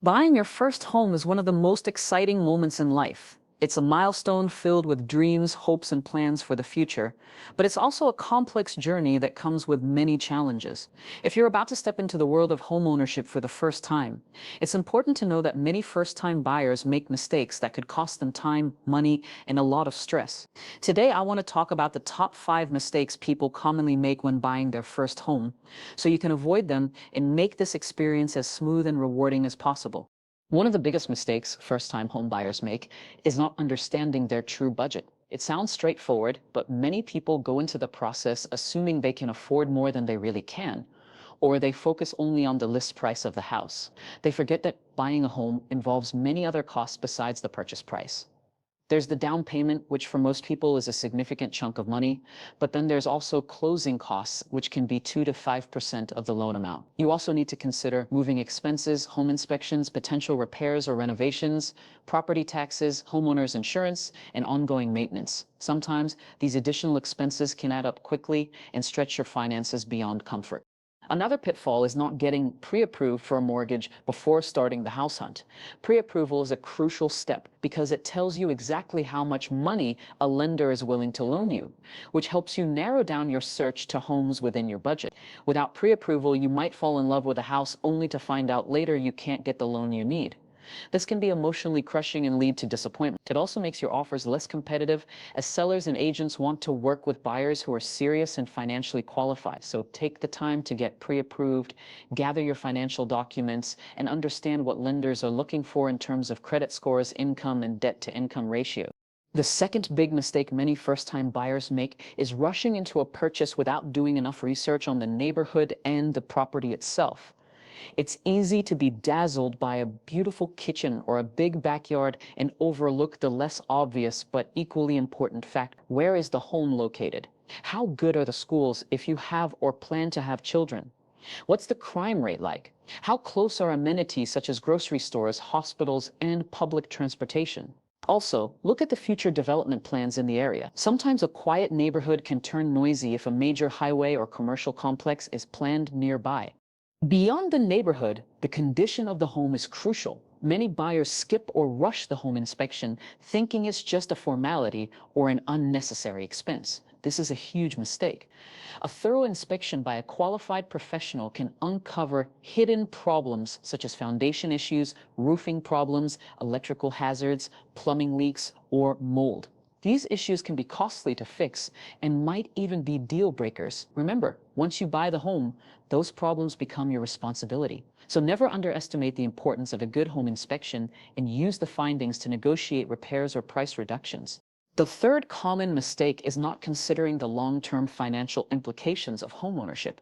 Buying your first home is one of the most exciting moments in life. It's a milestone filled with dreams, hopes, and plans for the future, but it's also a complex journey that comes with many challenges. If you're about to step into the world of homeownership for the first time, it's important to know that many first-time buyers make mistakes that could cost them time, money, and a lot of stress. Today, I want to talk about the top 5 mistakes people commonly make when buying their first home, so you can avoid them and make this experience as smooth and rewarding as possible. One of the biggest mistakes first-time home buyers make is not understanding their true budget. It sounds straightforward, but many people go into the process assuming they can afford more than they really can, or they focus only on the list price of the house. They forget that buying a home involves many other costs besides the purchase price. There's the down payment, which for most people is a significant chunk of money, but then there's also closing costs, which can be 2 to 5% of the loan amount. You also need to consider moving expenses, home inspections, potential repairs or renovations, property taxes, homeowners insurance, and ongoing maintenance. Sometimes these additional expenses can add up quickly and stretch your finances beyond comfort. Another pitfall is not getting pre-approved for a mortgage before starting the house hunt. Pre-approval is a crucial step because it tells you exactly how much money a lender is willing to loan you, which helps you narrow down your search to homes within your budget. Without pre-approval, you might fall in love with a house only to find out later you can't get the loan you need. This can be emotionally crushing and lead to disappointment. It also makes your offers less competitive, as sellers and agents want to work with buyers who are serious and financially qualified. So take the time to get pre-approved, gather your financial documents, and understand what lenders are looking for in terms of credit scores, income, and debt-to-income ratio. The second big mistake many first-time buyers make is rushing into a purchase without doing enough research on the neighborhood and the property itself. It's easy to be dazzled by a beautiful kitchen or a big backyard and overlook the less obvious but equally important fact: where is the home located? How good are the schools if you have or plan to have children? What's the crime rate like? How close are amenities such as grocery stores, hospitals, and public transportation? Also, look at the future development plans in the area. Sometimes a quiet neighborhood can turn noisy if a major highway or commercial complex is planned nearby. Beyond the neighborhood, the condition of the home is crucial. Many buyers skip or rush the home inspection, thinking it's just a formality or an unnecessary expense. This is a huge mistake. A thorough inspection by a qualified professional can uncover hidden problems such as foundation issues, roofing problems, electrical hazards, plumbing leaks, or mold. These issues can be costly to fix and might even be deal breakers. Remember, once you buy the home, those problems become your responsibility. So never underestimate the importance of a good home inspection and use the findings to negotiate repairs or price reductions. The third common mistake is not considering the long-term financial implications of homeownership.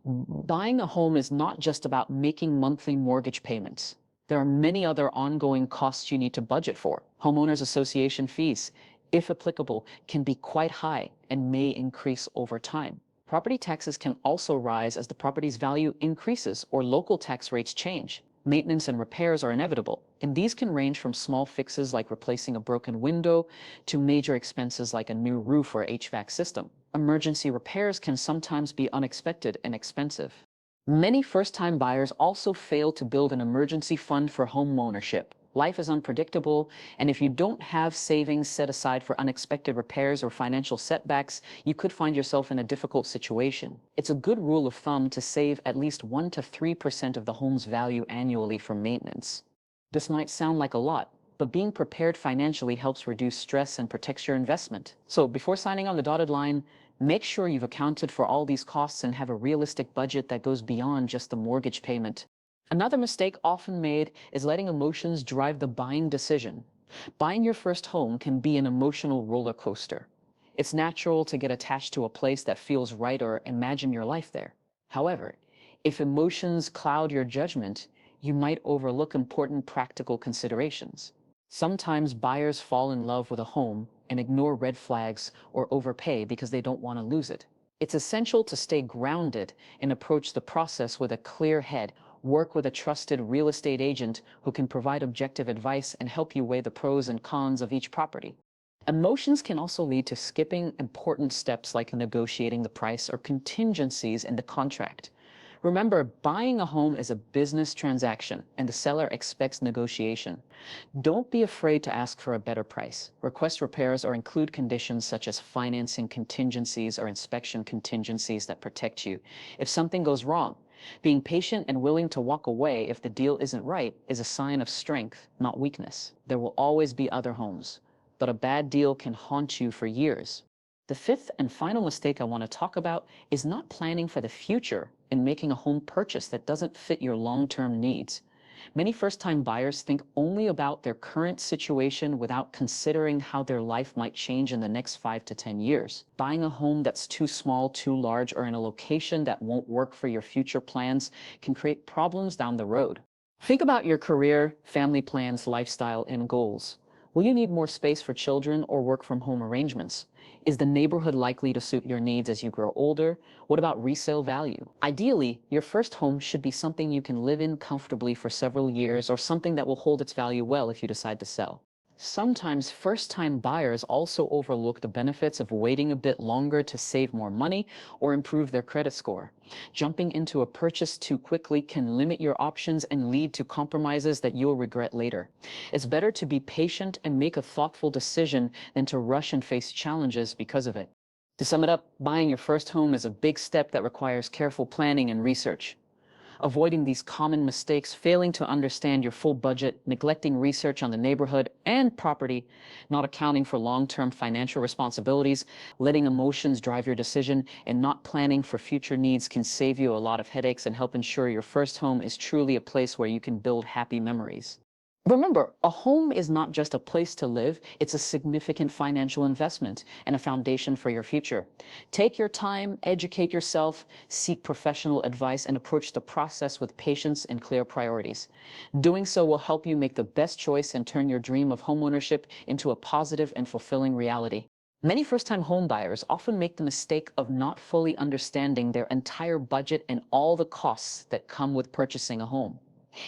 Buying a home is not just about making monthly mortgage payments. There are many other ongoing costs you need to budget for. Homeowners association fees, if applicable, can be quite high and may increase over time. Property taxes can also rise as the property's value increases or local tax rates change. Maintenance and repairs are inevitable, and these can range from small fixes like replacing a broken window to major expenses like a new roof or HVAC system. Emergency repairs can sometimes be unexpected and expensive. Many first-time buyers also fail to build an emergency fund for home ownership. Life is unpredictable, and if you don't have savings set aside for unexpected repairs or financial setbacks, you could find yourself in a difficult situation. It's a good rule of thumb to save at least 1 to 3% of the home's value annually for maintenance. This might sound like a lot, but being prepared financially helps reduce stress and protects your investment. So before signing on the dotted line, make sure you've accounted for all these costs and have a realistic budget that goes beyond just the mortgage payment. Another mistake often made is letting emotions drive the buying decision. Buying your first home can be an emotional roller coaster. It's natural to get attached to a place that feels right or imagine your life there. However, if emotions cloud your judgment, you might overlook important practical considerations. Sometimes buyers fall in love with a home and ignore red flags or overpay because they don't want to lose it. It's essential to stay grounded and approach the process with a clear head. Work with a trusted real estate agent who can provide objective advice and help you weigh the pros and cons of each property. Emotions can also lead to skipping important steps like negotiating the price or contingencies in the contract. Remember, buying a home is a business transaction, and the seller expects negotiation. Don't be afraid to ask for a better price. Request repairs or include conditions such as financing contingencies or inspection contingencies that protect you if something goes wrong. Being patient and willing to walk away if the deal isn't right is a sign of strength, not weakness. There will always be other homes, but a bad deal can haunt you for years. The fifth and final mistake I want to talk about is not planning for the future and making a home purchase that doesn't fit your long-term needs. Many first-time buyers think only about their current situation without considering how their life might change in the next 5 to 10 years. Buying a home that's too small, too large, or in a location that won't work for your future plans can create problems down the road. Think about your career, family plans, lifestyle, and goals. Will you need more space for children or work from home arrangements? Is the neighborhood likely to suit your needs as you grow older? What about resale value? Ideally, your first home should be something you can live in comfortably for several years or something that will hold its value well if you decide to sell. Sometimes first-time buyers also overlook the benefits of waiting a bit longer to save more money or improve their credit score. Jumping into a purchase too quickly can limit your options and lead to compromises that you'll regret later. It's better to be patient and make a thoughtful decision than to rush and face challenges because of it. To sum it up, buying your first home is a big step that requires careful planning and research. Avoiding these common mistakes, failing to understand your full budget, neglecting research on the neighborhood and property, not accounting for long-term financial responsibilities, letting emotions drive your decision, and not planning for future needs can save you a lot of headaches and help ensure your first home is truly a place where you can build happy memories. Remember, a home is not just a place to live, it's a significant financial investment and a foundation for your future. Take your time, educate yourself, seek professional advice, and approach the process with patience and clear priorities. Doing so will help you make the best choice and turn your dream of homeownership into a positive and fulfilling reality. Many first-time home buyers often make the mistake of not fully understanding their entire budget and all the costs that come with purchasing a home.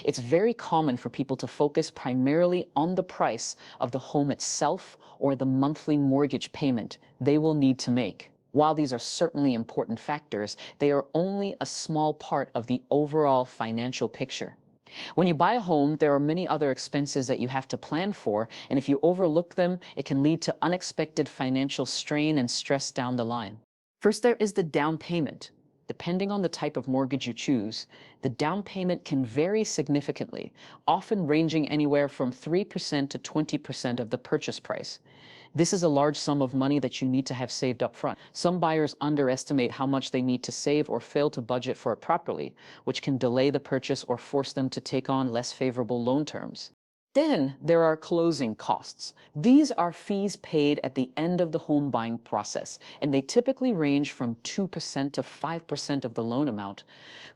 It's very common for people to focus primarily on the price of the home itself or the monthly mortgage payment they will need to make. While these are certainly important factors, they are only a small part of the overall financial picture. When you buy a home, there are many other expenses that you have to plan for, and if you overlook them, it can lead to unexpected financial strain and stress down the line. First, there is the down payment. Depending on the type of mortgage you choose, the down payment can vary significantly, often ranging anywhere from 3% to 20% of the purchase price. This is a large sum of money that you need to have saved up front. Some buyers underestimate how much they need to save or fail to budget for it properly, which can delay the purchase or force them to take on less favorable loan terms. Then there are closing costs. These are fees paid at the end of the home buying process, and they typically range from 2% to 5% of the loan amount.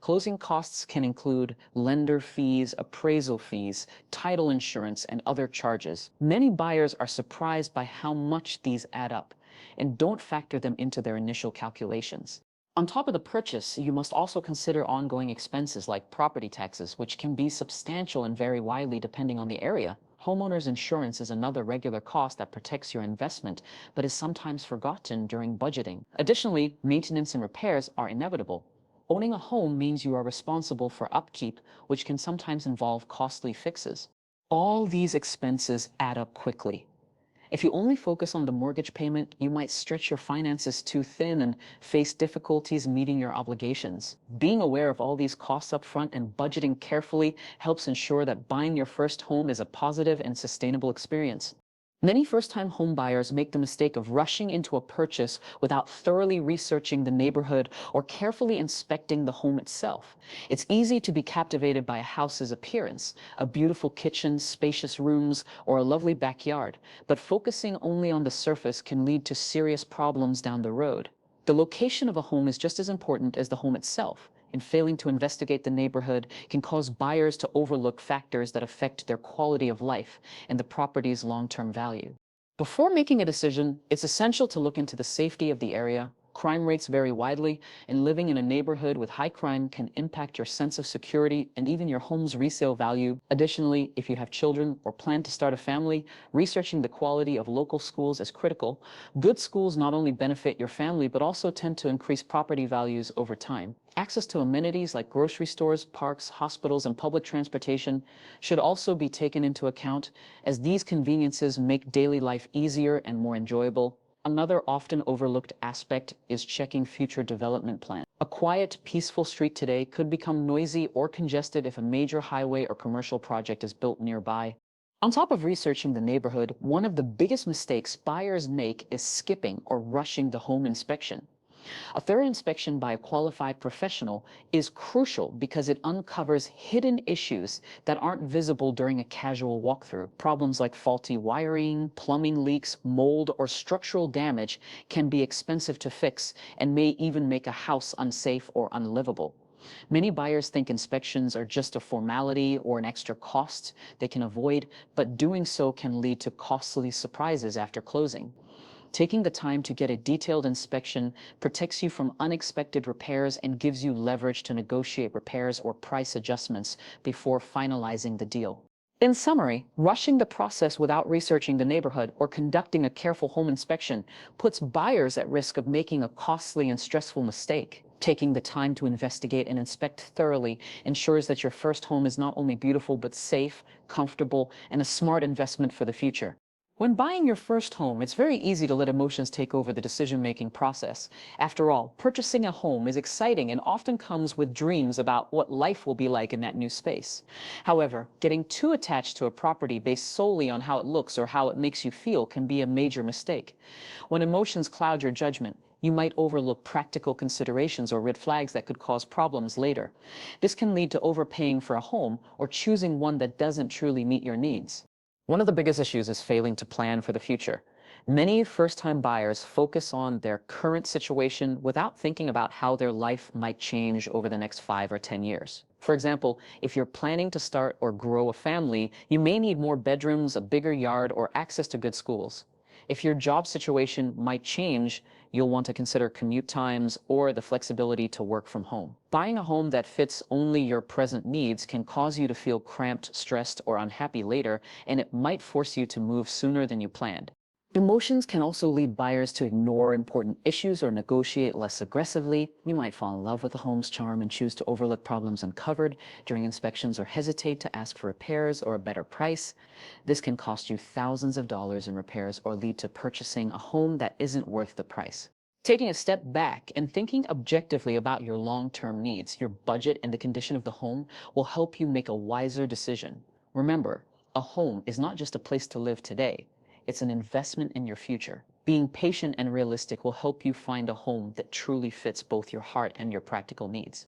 Closing costs can include lender fees, appraisal fees, title insurance, and other charges. Many buyers are surprised by how much these add up and don't factor them into their initial calculations. On top of the purchase, you must also consider ongoing expenses like property taxes, which can be substantial and vary widely depending on the area. Homeowners insurance is another regular cost that protects your investment, but is sometimes forgotten during budgeting. Additionally, maintenance and repairs are inevitable. Owning a home means you are responsible for upkeep, which can sometimes involve costly fixes. All these expenses add up quickly. If you only focus on the mortgage payment, you might stretch your finances too thin and face difficulties meeting your obligations. Being aware of all these costs up front and budgeting carefully helps ensure that buying your first home is a positive and sustainable experience. Many first-time home buyers make the mistake of rushing into a purchase without thoroughly researching the neighborhood or carefully inspecting the home itself. It's easy to be captivated by a house's appearance, a beautiful kitchen, spacious rooms, or a lovely backyard, but focusing only on the surface can lead to serious problems down the road. The location of a home is just as important as the home itself, and failing to investigate the neighborhood can cause buyers to overlook factors that affect their quality of life and the property's long-term value. Before making a decision, it's essential to look into the safety of the area. Crime rates vary widely, and living in a neighborhood with high crime can impact your sense of security and even your home's resale value. Additionally, if you have children or plan to start a family, researching the quality of local schools is critical. Good schools not only benefit your family, but also tend to increase property values over time. Access to amenities like grocery stores, parks, hospitals, and public transportation should also be taken into account, as these conveniences make daily life easier and more enjoyable. Another often overlooked aspect is checking future development plans. A quiet, peaceful street today could become noisy or congested if a major highway or commercial project is built nearby. On top of researching the neighborhood, one of the biggest mistakes buyers make is skipping or rushing the home inspection. A thorough inspection by a qualified professional is crucial because it uncovers hidden issues that aren't visible during a casual walkthrough. Problems like faulty wiring, plumbing leaks, mold, or structural damage can be expensive to fix and may even make a house unsafe or unlivable. Many buyers think inspections are just a formality or an extra cost they can avoid, but doing so can lead to costly surprises after closing. Taking the time to get a detailed inspection protects you from unexpected repairs and gives you leverage to negotiate repairs or price adjustments before finalizing the deal. In summary, rushing the process without researching the neighborhood or conducting a careful home inspection puts buyers at risk of making a costly and stressful mistake. Taking the time to investigate and inspect thoroughly ensures that your first home is not only beautiful but safe, comfortable, and a smart investment for the future. When buying your first home, it's very easy to let emotions take over the decision-making process. After all, purchasing a home is exciting and often comes with dreams about what life will be like in that new space. However, getting too attached to a property based solely on how it looks or how it makes you feel can be a major mistake. When emotions cloud your judgment, you might overlook practical considerations or red flags that could cause problems later. This can lead to overpaying for a home or choosing one that doesn't truly meet your needs. One of the biggest issues is failing to plan for the future. Many first-time buyers focus on their current situation without thinking about how their life might change over the next 5 or 10 years. For example, if you're planning to start or grow a family, you may need more bedrooms, a bigger yard, or access to good schools. If your job situation might change, you'll want to consider commute times or the flexibility to work from home. Buying a home that fits only your present needs can cause you to feel cramped, stressed, or unhappy later, and it might force you to move sooner than you planned. Emotions can also lead buyers to ignore important issues or negotiate less aggressively. You might fall in love with the home's charm and choose to overlook problems uncovered during inspections or hesitate to ask for repairs or a better price. This can cost you thousands of dollars in repairs or lead to purchasing a home that isn't worth the price. Taking a step back and thinking objectively about your long-term needs, your budget, and the condition of the home will help you make a wiser decision. Remember, a home is not just a place to live today. It's an investment in your future. Being patient and realistic will help you find a home that truly fits both your heart and your practical needs.